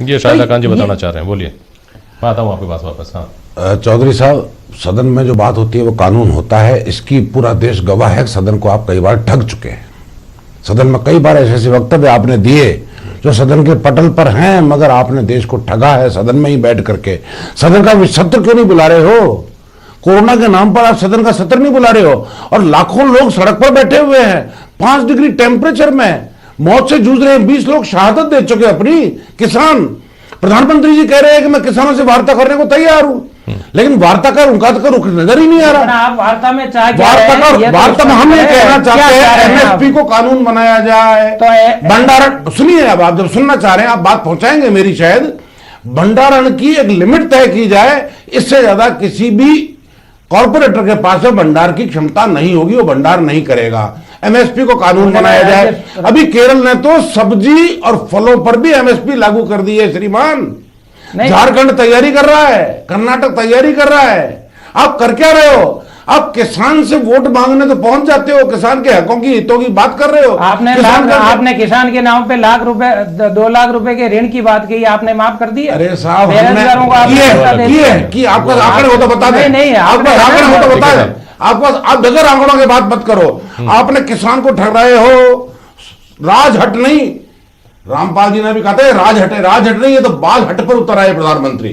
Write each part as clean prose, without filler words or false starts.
ये शायद कांजी बताना चाह रहे हैं, बोलिए, मैं आता हूँ आपके पास वापस। हाँ चौधरी साहब, सदन में जो बात होती है वो कानून होता है, इसकी पूरा देश गवाह है। सदन को आप कई बार ठग चुके हैं। सदन में कई बार ऐसे ऐसे वक्तव्य आपने दिए जो सदन के पटल पर हैं, मगर आपने देश को ठगा है सदन में ही बैठ करके। सदन का सत्र क्यों नहीं बुला रहे हो? कोरोना के नाम पर आप सदन का सत्र नहीं बुला रहे हो, और लाखों लोग सड़क पर बैठे हुए हैं 5 डिग्री टेम्परेचर में, मौत से जूझ रहे हैं। 20 लोग शहादत दे चुके अपनी। किसान, प्रधानमंत्री जी कह रहे हैं कि मैं किसानों से वार्ता करने को तैयार हूं, लेकिन वार्ता का उनका तो रुख नजर ही नहीं आ रहा। आप वार्ता में वार्ता में हम ये कहना चाहते हैं एमएसपी को कानून बनाया जाए। तो भंडारण सुनिए, अब आप जब सुनना चाह रहे हैं आप बात पहुंचाएंगे मेरी, शायद भंडारण की एक लिमिट तय की जाए। इससे ज्यादा किसी भी कॉर्पोरेटर के पास में भंडार की क्षमता नहीं होगी, वो भंडार नहीं करेगा। एमएसपी को कानून बनाया जाए। अभी केरल ने तो सब्जी और फलों पर भी एमएसपी लागू कर दी है श्रीमान। झारखंड तैयारी कर रहा है, कर्नाटक तैयारी कर रहा है। आप कर क्या रहे हो? आप किसान से वोट मांगने तो पहुंच जाते हो, किसान के हकों की हितों की बात कर रहे हो। आपने किसान के नाम पे 2 लाख रुपए के ऋण की बात की, आपने माफ कर दिया। अरे साहब, आपको आंकड़े हो तो बता दें। नहीं, आपको आंकड़े हो तो बता दें। आप बगैर आंकड़ों की बात मत करो। आपने किसान को ठग रहे हो। राजहट नहीं, रामपाल जी ने भी कहा था राजहट नहीं, ये तो बाल हट पर उतर आए प्रधानमंत्री।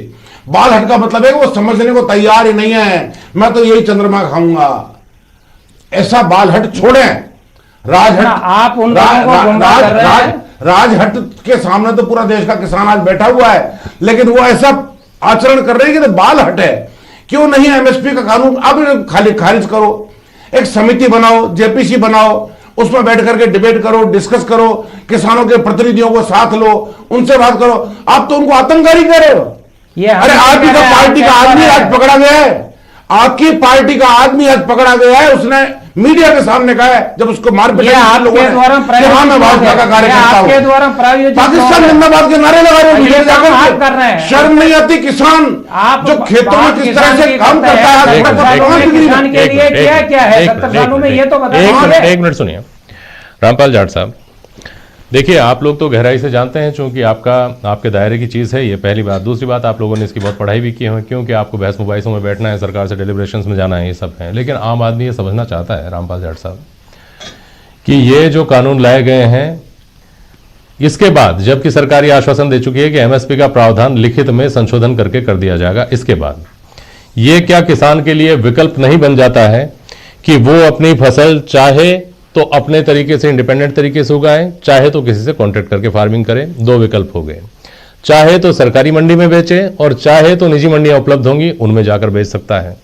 बाल हट का मतलब है कि वो समझने को तैयार ही नहीं है, मैं तो यही चंद्रमा खाऊंगा। ऐसा बाल हट छोड़ें। राजहट, आप उन राजहट के सामने तो पूरा देश का किसान आज बैठा हुआ है, लेकिन वो ऐसा आचरण कर रहे हैं कि तो बाल हट है। क्यों नहीं एमएसपी का कानून अब खारिज करो, एक समिति बनाओ, जेपीसी बनाओ, उसमें बैठ करके डिबेट करो, डिस्कस करो, किसानों के प्रतिनिधियों को साथ लो, उनसे बात करो। आप तो उनको आतंककारी कर रहे हो। अरे आपकी तो पार्टी का आदमी आज पकड़ा गया है, आपकी पार्टी का आदमी आज पकड़ा गया है। उसने मीडिया के सामने कहा है जब उसको मार पीट मैं भाजपा का कार्यकर्ता हूं, पाकिस्तान जिंदाबाद के नारे लगा रहे हैं। शर्म नहीं आती? किसान जो खेतों में किस तरह से काम करता है, किसान के लिए क्या क्या है 70 सालों में, ये तो बताइए। एक मिनट सुनिए रामपाल जाट साहब, देखिए आप लोग तो गहराई से जानते हैं, चूंकि आपके दायरे की चीज़ है ये, पहली बात। दूसरी बात, आप लोगों ने इसकी बहुत पढ़ाई भी की है, क्योंकि आपको बहस मुबाइसों में बैठना है, सरकार से डेलिब्रेशंस में जाना है, ये सब है। लेकिन आम आदमी ये समझना चाहता है रामपाल जाट साहब कि ये जो कानून लाए गए हैं, इसके बाद जबकि सरकार ये आश्वासन दे चुकी है कि एमएसपी का प्रावधान लिखित में संशोधन करके कर दिया जाएगा, इसके बाद ये क्या किसान के लिए विकल्प नहीं बन जाता है कि वो अपनी फसल चाहे तो अपने तरीके से इंडिपेंडेंट तरीके से उगाएं, चाहे तो किसी से कॉन्ट्रैक्ट करके फार्मिंग करें? 2 विकल्प हो गए। चाहे तो सरकारी मंडी में बेचे और चाहे तो निजी मंडियां उपलब्ध होंगी, उनमें जाकर बेच सकता है।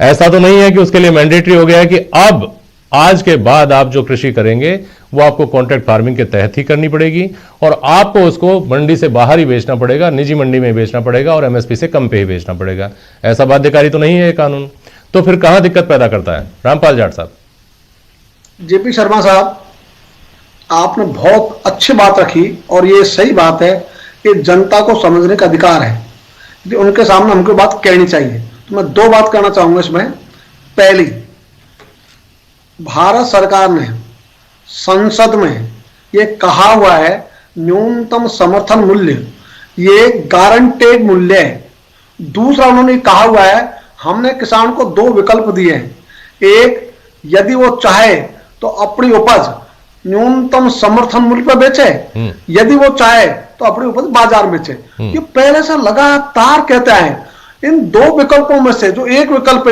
ऐसा तो नहीं है कि उसके लिए मैंडेटरी हो गया है कि अब आज के बाद आप जो कृषि करेंगे वो आपको कॉन्ट्रैक्ट फार्मिंग के तहत ही करनी पड़ेगी और आपको उसको मंडी से बाहर ही बेचना पड़ेगा, निजी मंडी में बेचना पड़ेगा और एमएसपी से कम पे ही बेचना पड़ेगा। ऐसा बाध्यकारी तो नहीं है ये कानून। तो फिर कहां दिक्कत पैदा करता है रामपाल जाट साहब? जेपी शर्मा साहब, आपने बहुत अच्छी बात रखी और ये सही बात है कि जनता को समझने का अधिकार है कि उनके सामने हमको बात कहनी चाहिए। तो मैं 2 बात कहना चाहूंगा इसमें। पहली, भारत सरकार ने संसद में ये कहा हुआ है न्यूनतम समर्थन मूल्य ये गारंटेड मूल्य है। दूसरा, उन्होंने कहा हुआ है हमने किसान को 2 विकल्प दिए हैं। एक, यदि वो चाहे तो अपनी उपज न्यूनतम समर्थन मूल्य पर बेचे, यदि वो चाहे तो अपनी उपज बाजार में बेचे। ये पहले से लगातार कहते हैं। इन 2 विकल्पों में से जो एक विकल्प